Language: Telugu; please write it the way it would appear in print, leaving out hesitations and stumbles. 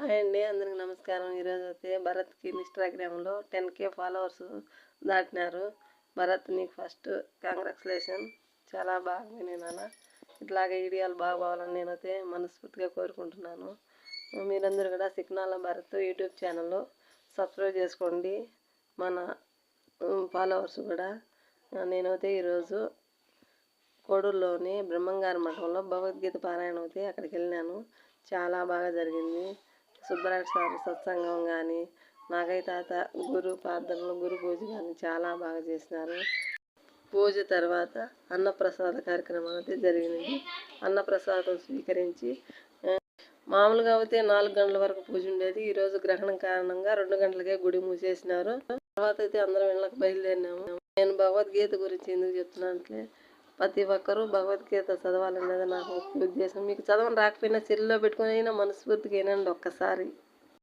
హాయ్ అండి, అందరికి నమస్కారం. ఈరోజు అయితే భరత్కి ఇన్స్టాగ్రామ్లో 10K ఫాలోవర్స్ దాటినారు. భరత్, నీకు ఫస్ట్ కంగ్రాచులేషన్. చాలా బాగా నాన్న. ఇట్లాగే వీడియోలు బాగా పోవాలని నేనైతే మనస్ఫూర్తిగా కోరుకుంటున్నాను. మీరందరూ కూడా సిగ్నాల భరత్ యూట్యూబ్ ఛానల్లో సబ్స్క్రైబ్ చేసుకోండి. మన ఫాలోవర్స్ కూడా. నేనైతే ఈరోజు కోడూరులోని బ్రహ్మంగారి మఠంలో భగవద్గీత పారాయణం అయితే అక్కడికి వెళ్ళినాను. చాలా బాగా జరిగింది. సుబ్బరాజ్ సార్ సత్సంగం కానీ, నాగయ్య తాత గురు ప్రార్థనలు, గురు పూజ కానీ చాలా బాగా చేసినారు. పూజ తర్వాత అన్నప్రసాద కార్యక్రమం అయితే జరిగింది. అన్నప్రసాదం స్వీకరించి మామూలుగా అయితే 4 గంటల వరకు పూజ ఉండేది. ఈరోజు గ్రహణం కారణంగా 2 గంటలకే గుడి మూసేసినారు. తర్వాత అయితే అందరం ఇళ్ళకి బయలుదేరినాము. నేను భగవద్గీత గురించి ఎందుకు చెప్తున్నానంటే, ప్రతి ఒక్కరూ భగవద్గీత చదవాలనేది నాకు ఉద్దేశం. మీకు చదవని రాకపోయినా సెల్లో పెట్టుకుని అయినా మనస్ఫూర్తిగా వినండి ఒక్కసారి.